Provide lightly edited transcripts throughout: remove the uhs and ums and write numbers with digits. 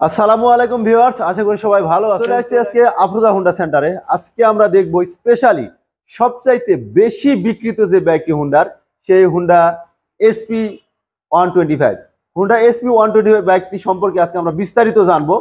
আসসালামু আলাইকুম ভিউয়ার্স, আশা করি সবাই ভালো আছেন। চলে আসছি আজকে আফরোজা হোন্ডা সেন্টারে। আজকে আমরা দেখব স্পেশালি সবচাইতে বেশি বিক্রিত যে বাইকটি হোন্ডার, সেই হোন্ডা এসপি 125। হোন্ডা এসপি 125 বাইকটি সম্পর্কে আজকে আমরা বিস্তারিত জানবো।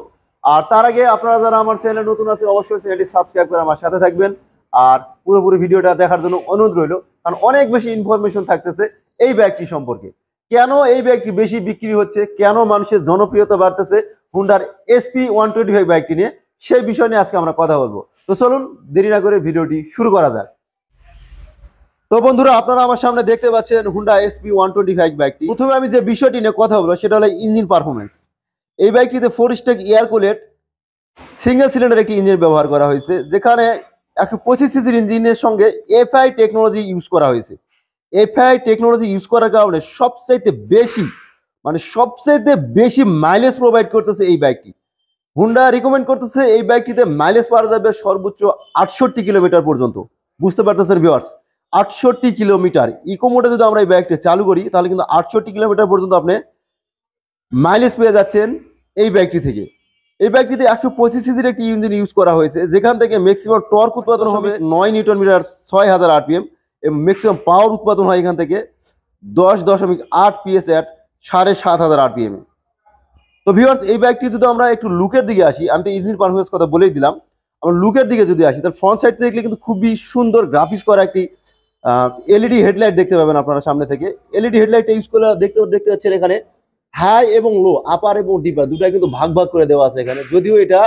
আর তার আগে আপনারা যারা আমার চ্যানেলে নতুন আছে অবশ্যই চ্যানেলটি সাবস্ক্রাইব করে আমার সাথে থাকবেন। আর পুরোপুরি ভিডিওটা দেখার জন্য অনুরোধ রইল, কারণ অনেক বেশি ইনফরমেশন থাকতেছে এই বাইকটি সম্পর্কে। কেন এই বাইকটি বেশি বিক্রি হচ্ছে, কেন মানুষের জনপ্রিয়তা বাড়তেছে হুন্ডার এসপি 125 বাইকটি নিয়ে, সেই বিষয় নিয়ে আজকে আমরা কথা বলবো। তো চলুন দেরি না করে ভিডিওটি শুরু করা যাক। তো বন্ধুরা, আপনারা আমার সামনে দেখতে পাচ্ছেন হুন্ডা এসপি 125 বাইকটি। প্রথমে আমি যে বিষয়টি নিয়ে কথা বলবো সেটা হলো ইঞ্জিন পারফরমেন্স। এই বাইকটিতে 4 স্ট্রোক এয়ার কুলেড সিঙ্গেল সিলিন্ডার একটি ইঞ্জিন ব্যবহার করা হয়েছে, যেখানে 125 সিসির ইঞ্জিনের সঙ্গে এফআই টেকনোলজি ইউজ করা হয়েছে। এফআই টেকনোলজি ইউজ করার কারণে সবচাইতে বেশি মাইলেজ প্রোভাইড করতেছে এই বাইকটি। হুন্ডা রিকমেন্ড করতেছে এই বাইকটিতে মাইলেজ পাওয়া যাবে সর্বোচ্চ 68 কিলোমিটার পর্যন্ত। বুঝতে পারতেছেন ভিউয়ার্স, 68 কিলোমিটার। ইকো মোডে যদি আমরা এই বাইকটি চালু করি তাহলে কিন্তু 68 কিলোমিটার পর্যন্ত আপনি মাইলেজ পেয়ে যাচ্ছেন এই বাইকটি থেকে। এই বাইকটিতে 125 সিসির একটি ইঞ্জিন ইউজ করা হয়েছে, যেখান থেকে ম্যাক্সিমাম টর্ক উৎপাদন হবে 9 নিউটন মিটার 6000 আরপিএম এবং ম্যাক্সিমাম পাওয়ার উৎপাদন হয় এখান থেকে 10.8 পিএস এট 7500 আরপিএম। তো ভিউয়ার্স, এই বাইকটি যদি আমরা একটু লুকের দিকে আসি, আমি তো ইঞ্জিন পারফরমেন্স কথা বলেই দিলাম, আমরা লুকের দিকে যদি আসি তাহলে ফ্রন্ট সাইড দেখলে কিন্তু খুবই সুন্দর গ্রাফিক্স করা একটি এলইডি হেডলাইট দেখতে পাবেন আপনারা সামনে থেকে। এলইডি হেডলাইট ইউজ করে দেখতে পাচ্ছেন এখানে হাই এবং লো, আপার এবং ডিপার দুটাই কিন্তু ভাগ ভাগ করে দেওয়া আছে এখানে, যদিও এটা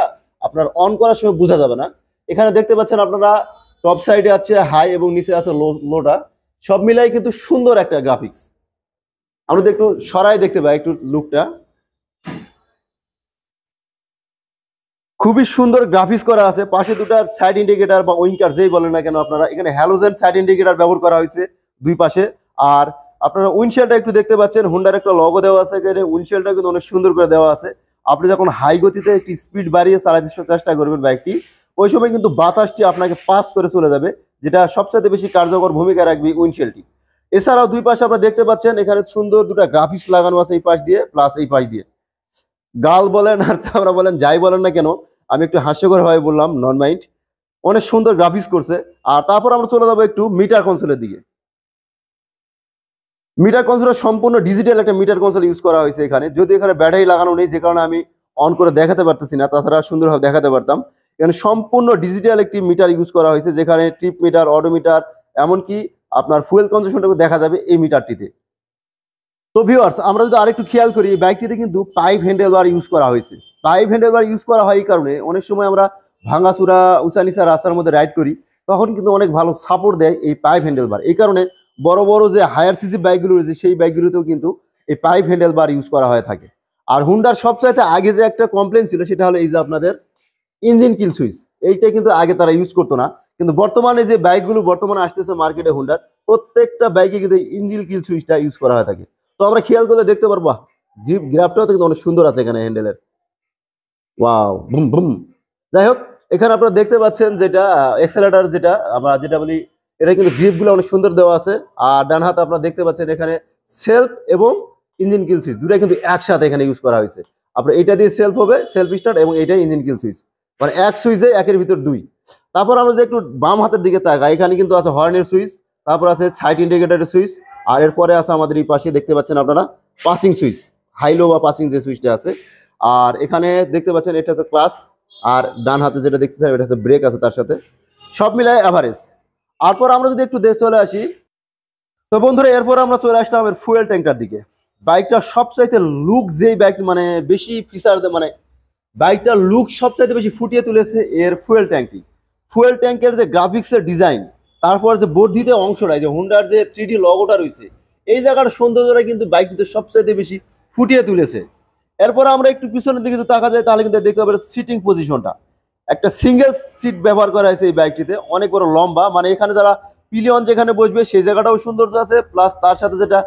আপনার অন করার সময় বোঝা যাবে না। এখানে দেখতে পাচ্ছেন আপনারা টপ সাইডে আছে হাই এবং নিচে আছে লোটা, সব মিলাই কিন্তু সুন্দর একটা গ্রাফিক্স। আমরা একটু সরাই দেখতে পাই একটু লুকটা, খুবই সুন্দর গ্রাফিক্স করা আছে। পাশে দুটার সাইড ইন্ডিকেটর বা উইঙ্কার যেই বলেন না কেন আপনারা, এখানে হ্যালোজেন সাইড ইন্ডিকেটর ব্যবহার করা হয়েছে দুই পাশে। আর আপনারা উইন্ডশিল্ডটা একটু দেখতে পাচ্ছেন, হুন্ডার একটা লগো দেওয়া আছে এখানে, উইন্ডশিল্ডটা কিন্তু অনেক সুন্দর করে দেওয়া আছে। আপনি যখন হাই গতিতে একটি স্পিড বাড়িয়ে চালাতে চেষ্টা করবেন বাইকটি, ওই সময় কিন্তু বাতাসটি আপনাকে পাস করে চলে যাবে, যেটা সবচেয়ে বেশি কার্যকর ভূমিকা রাখবে উইন্ডশিল্ডটি। এছাড়াও দুই পাশে আপনারা দেখতে পাচ্ছেন এখানে সুন্দর দুটা গ্রাফিক্স লাগানো আছে, এই পাশ দিয়ে প্লাস এই পাশ দিয়ে। গাল বলেন আর চামড়া বলেন যাই বলেন না কেন, আমি একটু হাস্যকর ভাবে বললাম, নন মাইন্ড। অনেক সুন্দর গ্রাফিক্স করছে। আর তারপর আমরা চলে যাবো একটু মিটার কনসোলের দিকে। মিটার কনসোল সম্পূর্ণ ডিজিটাল একটা মিটার কনসোল ইউজ করা হয়েছে এখানে, যদি এখানে ব্যাটারি লাগানো নেই, যে কারণে আমি অন করে দেখাতে পারতেছি না, তাছাড়া সুন্দরভাবে দেখাতে পারতাম। এখানে সম্পূর্ণ ডিজিটাল একটি মিটার ইউজ করা হয়েছে, যেখানে ট্রিপ মিটার, অডোমিটার, এমনকি আপনার ফুয়েল কনজাম্পশনটাও দেখা যাবে এই মিটারটিতে। তো ভিউয়ার্স, আমরা যদি আরেকটু খেয়াল করি, এই বাইকটিতে কিন্তু পাইপ হ্যান্ডেল বার ইউজ করা হয়েছে। পাইপ হ্যান্ডেল বার ইউজ করা হয় এই কারণে, অনেক সময় আমরা ভাঙাচুরা উঁচা নিচা রাস্তার মধ্যে রাইড করি, তখন কিন্তু অনেক ভালো সাপোর্ট দেয় এই পাইপ হ্যান্ডেল বার। এই কারণে বড় বড় যে হায়ার সিসি বাইকগুলো রয়েছে সেই বাইকগুলোতেও কিন্তু এই পাইপ হ্যান্ডেল বার ইউজ করা হয়ে থাকে। আর হুন্ডার সবচাইতে আগে যে একটা কমপ্লেন ছিল সেটা হলো এই যে আপনাদের ইঞ্জিন কিল সুইচ, এইটা কিন্তু আগে তারা ইউজ করতো না, কিন্তু বর্তমানে যে বাইকগুলো বর্তমানে আসতেছে মার্কেটে হুন্ডার, প্রত্যেকটা বাইকে কিন্তু ইঞ্জিন কিল সুইচটা ইউজ করা হয়ে থাকে। তো আমরা খেয়াল করলে দেখতে পারবো গ্রাফটাও কিন্তু অনেক সুন্দর আছে এখানে হ্যান্ডেলের। Wow, boom boom. যাই হোক, এখানে আপনারা দেখতে পাচ্ছেন যেটা এক্সেলেটর, যেটা আমরা যেটা বলি, এটা কিন্তু গ্রিপগুলো অনেক সুন্দর দেওয়া আছে। আর ডান হাতে আপনারা দেখতে পাচ্ছেন এখানে সেলফ এবং ইঞ্জিন কিল সুইচ দুটাই কিন্তু একসাথে এখানে ইউজ করা হয়েছে। আপনার এটা দিয়ে সেলফ হবে, সেলফ স্টার্ট, এবং এটা ইঞ্জিন কিল সুইচ, মানে এক সুইচে একের ভিতর দুই। তারপর আমরা যে একটু বাম হাতের দিকে তাকাই, এখানে কিন্তু আছে হর্নের সুইচ, তারপর আছে সাইড ইন্ডিকেটরের সুইচ, আর এরপরে আছে আমাদের এই পাশে দেখতে পাচ্ছেন আপনারা পাসিং সুইচ, হাইলো বা পাসিং যে সুইচটা আছে। আর এখানে দেখতে পাচ্ছেন এটা হচ্ছে ক্লাস, আর ডান হাতে যেটা দেখতেছেন এটা হচ্ছে ব্রেক আছে তার সাথে, সব মিলায় অ্যাভারেজ। তারপর আমরা যদি একটু চলে আসি, তো বন্ধুরা এরপর আমরা চলে আসলাম আমাদের ফুয়েল ট্যাঙ্কটার দিকে। বাইকটা সবচাইতে লুক যেই বাইক মানে বেশি ফিচার, মানে বাইকটার লুক সবচাইতে বেশি ফুটিয়ে তুলেছে এর ফুয়েল ট্যাঙ্কটি। ফুয়েল ট্যাঙ্কের যে গ্রাফিক্সের ডিজাইন, তারপর যে বর্ধিত অংশটা, যে হুন্ডার যে 3D লগোটা রয়েছে, এই জায়গার সৌন্দর্যটা কিন্তু বাইকটিতে সবচাইতে বেশি ফুটিয়ে তুলেছে। এরপর আমরা একটু পিছনের দিকে যদি তাকা যায় তাহলে কিন্তু দেখতে পাবেন সিটিং পজিশনটা, একটা সিঙ্গেল সিট ব্যবহার করা হয়েছে এই বাইকটিতে, অনেক বড় লম্বা, মানে এখানে যারা পিলিয়ন যেখানে বসবে সেই জায়গাটাও সৌন্দর্য আছে, প্লাস তার সাথে যেটা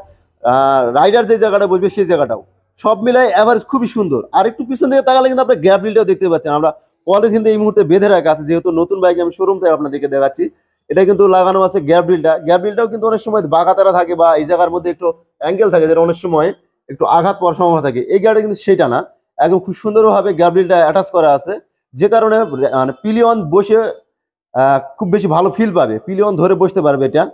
রাইডার যে জায়গাটা বসবে সেই জায়গাটাও, সব মিলাই এভারেজ খুবই সুন্দর। আর একটু পিছন দিকে তাকালে কিন্তু আপনার গ্যাপ রিলটাও দেখতে পাচ্ছেন, আমরা পলিথিন এই মুহূর্তে বেঁধে রাখা আছে, যেহেতু নতুন বাইক আমি শোরুম থেকে আপনাদেরকে দেখাচ্ছি, এটা কিন্তু লাগানো আছে গ্যাপ রিলটা। গ্যাপ রিলটাও কিন্তু অনেক সময় বাঁকাতারা থাকে বা এই জায়গার মধ্যে একটু অ্যাঙ্গেল থাকে, যেটা অনেক সময় একটু আঘাত পাওয়ার সম্ভাবনা থাকে, এই গাড়িটা কিন্তু সেটা না, একদম খুব সুন্দরভাবে গ্যাব্রিলটা অ্যাটাচ করা আছে, যে কারণে মানে পিলিয়ন বসে খুব বেশি ভালো ফিল পাবে, পিলিয়ন ধরে বসতে পারবে এটা।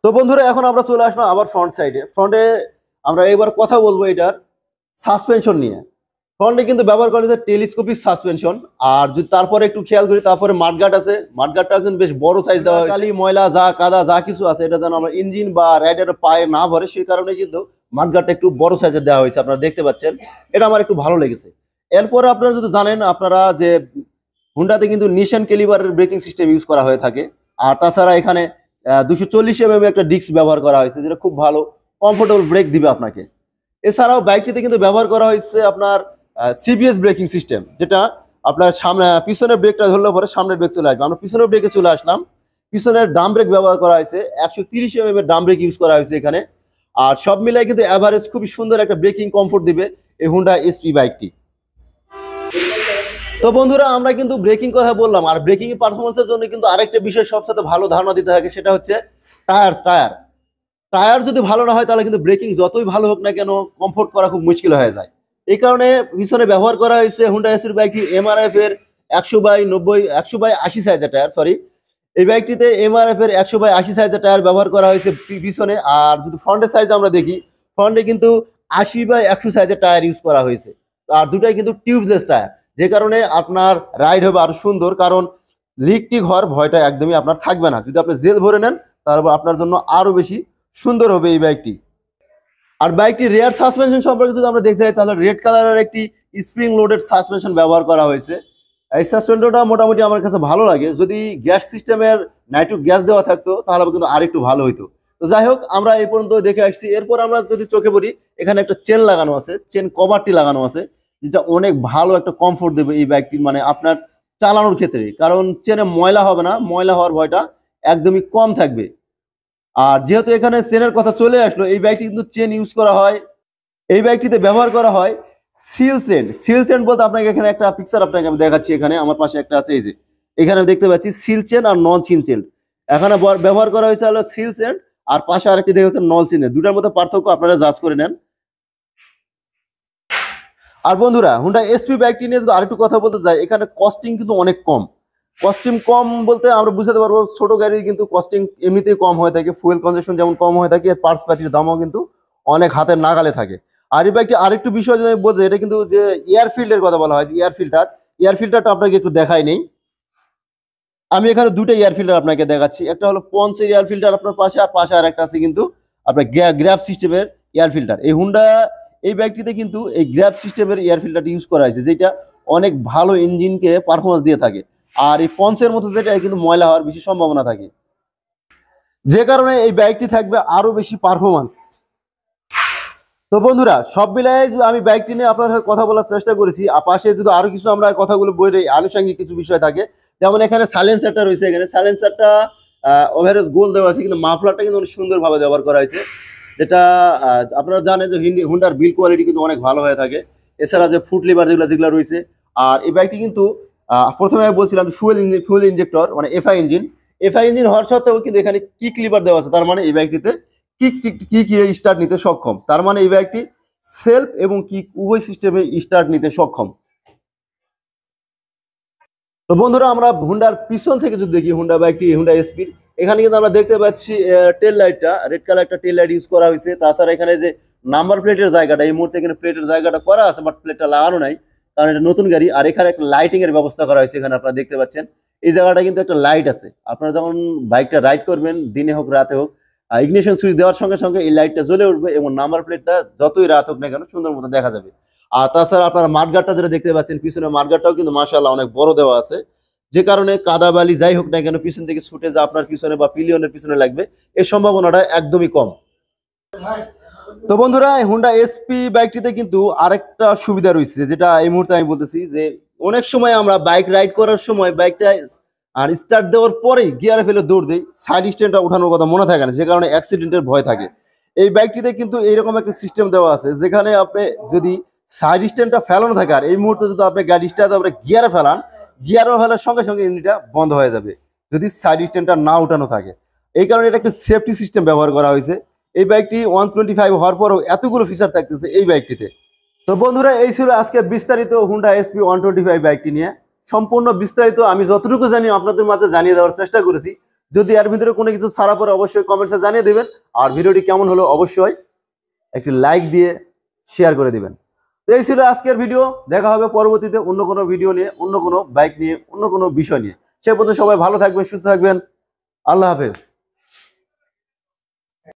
তো বন্ধুরা এখন আমরা চলে আসলাম আবার ফ্রন্ট সাইডে। ফ্রন্টে আমরা এবার কথা বলবো এটার সাসপেনশন নিয়ে। ফ্রন্টে কিন্তু ব্যবহার করা হয়েছে টেলিস্কোপিক সাসপেনশন। আর যদি তারপরে একটু খেয়াল করি, তারপরে মাঠগার্ড আছে, মাঠগার্ডটাও কিন্তু বেশ বড় সাইজ দেওয়া হয়। কালি ময়লা যা কাদা যা কিছু আছে এটা যেন আমরা ইঞ্জিন বা রাইডারের পায়ে না ভরে, সেই কারণে কিন্তু মাঠগার্ডটা একটু বড় সাইজের দেওয়া হয়েছে, আপনারা দেখতে পাচ্ছেন। এটা আমার একটু ভালো লেগেছে। এরপরে আপনারা যদি জানেন আপনারা যে হুন্ডাতে কিন্তু নিশান ক্যালিবারের ব্রেকিং সিস্টেম ইউজ করা হয়ে থাকে। আর তাছাড়া এখানে 240 একটা ডিস্ক ব্যবহার করা হয়েছে, যেটা খুব ভালো কমফোর্টেবল ব্রেক দিবে আপনাকে। এছাড়াও বাইকটিতে কিন্তু ব্যবহার করা হয়েছে আপনার সিবিএস ব্রেকিং সিস্টেম, যেটা আপনার সামনে পিছনের ব্রেকটা ধরলে পরে সামনের ব্রেক চলে আসবে। আমরা পিছনের ব্রেকে চলে আসলাম। পিছনের ড্রাম ব্রেক ব্যবহার করা হয়েছে, 130 এর ড্রাম ব্রেক ইউজ করা হয়েছে এখানে। আর সব মিলাই কিন্তু অ্যাভারেজ খুবই সুন্দর একটা ব্রেকিং কমফোর্ট দিবে এই হুন্ডা এসপি বাইকটি। তো বন্ধুরা আমরা কিন্তু ব্রেকিং কথা বললাম, আর ব্রেকিং পারফরমেন্সের জন্য কিন্তু আরেকটা বিষয় সবচেয়ে ভালো ধারণা দিতে থাকে, সেটা হচ্ছে টায়ার। টায়ার যদি ভালো না হয় তাহলে কিন্তু ব্রেকিং যতই ভালো হোক না কেন কমফোর্ট করা খুব মুশকিল হয়ে যায়। এই কারণে পিছনে ব্যবহার করা হয়েছে হুন্ডা এসপি বাইকটি এমআরএফ এর 100/80 সাইজের টায়ার, সরি। এই বাইকটিতে এমআরএফ এর 100/80 সাইজের টায়ার ব্যবহার করা হয়েছে পিছনে। আর যদি ফ্রন্টের সাইজ আমরা দেখি, ফ্রন্টে কিন্তু 80/100 সাইজের টায়ার ইউজ করা হয়েছে। আর দুটাই কিন্তু টিউবলেস টায়ার, যে কারণে আপনার রাইড হবে আরো সুন্দর, কারণ লিক টিক হওয়ার ভয়টা একদমই আপনার থাকবে না। যদি আপনি জেল ভরে নেন তারপর আপনার জন্য আরো বেশি সুন্দর হবে এই বাইকটি। আর বাইকটি রেয়ার সাসপেনশন সম্পর্কে যদি আমরা দেখতে যাই, তাহলে রেড কালারের একটি স্প্রিং লোডেড সাসপেনশন ব্যবহার করা হয়েছে। এই সাসপেনশনটা মোটামুটি আমার কাছে ভালো লাগে। যদি গ্যাস সিস্টেমের নাইট্রিক গ্যাস দেওয়া থাকতো তাহলে কিন্তু আরেকটু ভালো হইতো। তো যাই হোক, আমরা এই পর্যন্ত দেখে আসছি। এরপর আমরা যদি চোখে পড়ি, এখানে একটা চেন লাগানো আছে, চেন কভারটি লাগানো আছে, যেটা অনেক ভালো একটা কমফোর্ট দেবে এই বাইকটির, মানে আপনার চালানোর ক্ষেত্রে। কারণ চেনে ময়লা হবে না, ময়লা হওয়ার ভয়টা একদমই কম থাকবে। আর যেহেতু এখানে চেনের কথা চলে আসলো, এই বাইকটি কিন্তু চেন ইউজ করা হয়। এই বাইকটিতে ব্যবহার করা হয় সিল চেন বলতে আপনাকে এখানে একটা পিকচার আপনাকে আমি দেখাচ্ছি। এখানে আমার পাশে একটা আছে, এই যে এখানে দেখতে পাচ্ছি সিল চেন আর নন সিল চেন। এখানে ব্যবহার করা হয়েছে হলো সিল চেন, আর পাশে আরেকটি দেখা হচ্ছে নন সিল। দুটার মধ্যে পার্থক্য আপনারা জাজ করে নেন। আর বন্ধুরা হুন্ডা এসপি বাইকটি নিয়ে যদি আরেকটু কথা বলতে যাই, এখানে কস্টিং কিন্তু অনেক কম। কস্টিং কম বলতে আমরা বুঝতে পারবো ছোট গাড়ি কিন্তু কস্টিং এমনিতেই কম হয়ে থাকে, ফুয়েল কনজাম্পশন যেমন কম হয়ে থাকে, এর পার্টস পাতির দামও কিন্তু অনেক হাতের নাগালে থাকে। আর এই বাইকটি আরেকটু বিষয় যদি আমি বলতে, এটা কিন্তু যে এয়ার ফিল্ডের কথা বলা হয়, যে এয়ার ফিল্টারটা আপনাকে একটু দেখাই নেই। আমি এখানে দুটো এয়ার ফিল্টার আপনাকে দেখাচ্ছি। একটা হলো পন্সের এয়ার ফিল্টার আপনার পাশে, আর পাশে আর একটা আছে কিন্তু আপনার গ্র্যাব সিস্টেমের এয়ার ফিল্টার। এই হুন্ডা এই বাইকটিতে কিন্তু এই গ্র্যাব সিস্টেমের এয়ার ফিল্টারটি ইউজ করা হয়েছে, যেটা অনেক ভালো ইঞ্জিনকে পারফরমেন্স দিয়ে থাকে। আর এই পন্সের মতো যেটা কিন্তু ময়লা হওয়ার বেশি সম্ভাবনা থাকে, যে কারণে এই বাইকটি থাকবে আরো বেশি পারফরমেন্স। তো বন্ধুরা সব মিলাই আমি বাইকটি নিয়ে আপনার সাথে কথা বলার চেষ্টা করেছি। পাশে যদি আরো কিছু আমরা কথাগুলো বলে আনুষঙ্গিক কিছু বিষয় থাকে, যেমন এখানে সাইলেন্সারটা রয়েছে। এখানে সাইলেন্সারটা ওভারেজ গোল দেওয়া আছে, কিন্তু মাফলারটা কিন্তু অনেক সুন্দরভাবে ব্যবহার করা হয়েছে, যেটা আপনারা জানেন যে হুন্ডার বিল কোয়ালিটি কিন্তু অনেক ভালো হয়ে থাকে। এছাড়া যে ফুট লিভার যেগুলো রয়েছে। আর এই বাইকটি কিন্তু প্রথমে আমি বলছিলাম ফুয়েল ইঞ্জেক্টর মানে এফআই ইঞ্জিন হওয়ার সত্ত্বেও কিন্তু এখানে কিক লিভার দেওয়া আছে। তার মানে এই বাইকটিতে কিক স্টার্ট নিতে সক্ষম। তার মানে এই বাইকটি সেলফ এবং কিক উভয় সিস্টেমে স্টার্ট নিতে সক্ষম। তো বন্ধুরা আমরা হুন্ডার পিছন থেকে যদি দেখি, হুন্ডা বাইকটি হুন্ডা এসপির, এখানে কিন্তু আমরা দেখতে পাচ্ছি টেল লাইটটা রেড কালার একটা টেল লাইট ইউজ করা হয়েছে। তাছাড়া এখানে যে নাম্বার প্লেটের জায়গাটা, এই মুহূর্তে এখানে প্লেটের জায়গাটা করা আছে, বাট প্লেটটা লাগানো নাই, কারণ এটা নতুন গাড়ি। আর এখানে একটা লাইটিং এর ব্যবস্থা করা হয়েছে, এখানে আপনারা দেখতে পাচ্ছেন এই জায়গাটা কিন্তু একটা লাইট আছে। আপনারা যখন বাইকটা রাইড করবেন, দিনে হোক রাতে হোক, ইগনিশন সুইচ দেওয়ার সঙ্গে সঙ্গে এই লাইটটা জ্বলে উঠবে এবং নাম্বার প্লেটটা যতই রাত হোক না কেন সুন্দর মতো দেখা যাবে। আর তাছাড়া আপনারা মাঠগাটটা যেটা দেখতে পাচ্ছেন, পিছনে মাঠগাটটাও কিন্তু মাশাআল্লাহ অনেক বড় দেওয়া আছে, যে কারণে কাদা বালি যাই হোক না কেন পিছন থেকে ছুটে যা আপনার পিছনে বা পিলিয়নের পিছনে লাগবে এর সম্ভাবনাটা একদমই কম। তো বন্ধুরা হুন্ডা এসপি বাইকটিতে কিন্তু আরেকটা সুবিধা রয়েছে, যেটা এই মুহূর্তে আমি বলতেছি, যে অনেক সময় আমরা বাইক রাইড করার সময় বাইকটা আর স্টার্ট দেওয়ার পরেই গিয়ারে ফেলে দৌড় দিই, সাইড স্ট্যান্ডটা ওঠানোর কথা মনে থাকে না, যে কারণে অ্যাক্সিডেন্টের ভয় থাকে। এই বাইকটিতে কিন্তু এইরকম একটা সিস্টেম দেওয়া আছে, যেখানে আপনি যদি সাইড স্ট্যান্ডটা ফেলানো থাকে আর এই মুহূর্তে যদি আপনি গাড়ি স্টার্ট আপনি গিয়ারে ফেলান, গিয়ারও ফেলার সঙ্গে সঙ্গে ইঞ্জিনটা বন্ধ হয়ে যাবে যদি সাইড স্ট্যান্ডটা না উঠানো থাকে। এই কারণে এটা একটা সেফটি সিস্টেম ব্যবহার করা হয়েছে। এই বাইকটি 125 হওয়ার পরেও এতগুলো ফিচার থাকতেছে এই বাইকটিতে। তো বন্ধুরা এই ছিল আজকে বিস্তারিত হুন্ডা এসপি 125 বাইকটি নিয়ে। সম্পূর্ণ বিস্তারিত আমি যতটুকু জানি আপনাদের মাঝে জানিয়ে দেওয়ার চেষ্টা করেছি। যদি এর ভিতরে কোনো কিছু ছাড়া পড়ে অবশ্যই কমেন্টসে জানিয়ে দিবেন। আর ভিডিওটি কেমন হলো অবশ্যই একটি লাইক দিয়ে শেয়ার করে দিবেন। তো এই ছিল আজকের ভিডিও। দেখা হবে পরবর্তীতে অন্য কোনো ভিডিও নিয়ে, অন্য কোনো বাইক নিয়ে, অন্য কোনো বিষয় নিয়ে। সে পর্যন্ত সবাই ভালো থাকবেন, সুস্থ থাকবেন। আল্লাহ হাফেজ।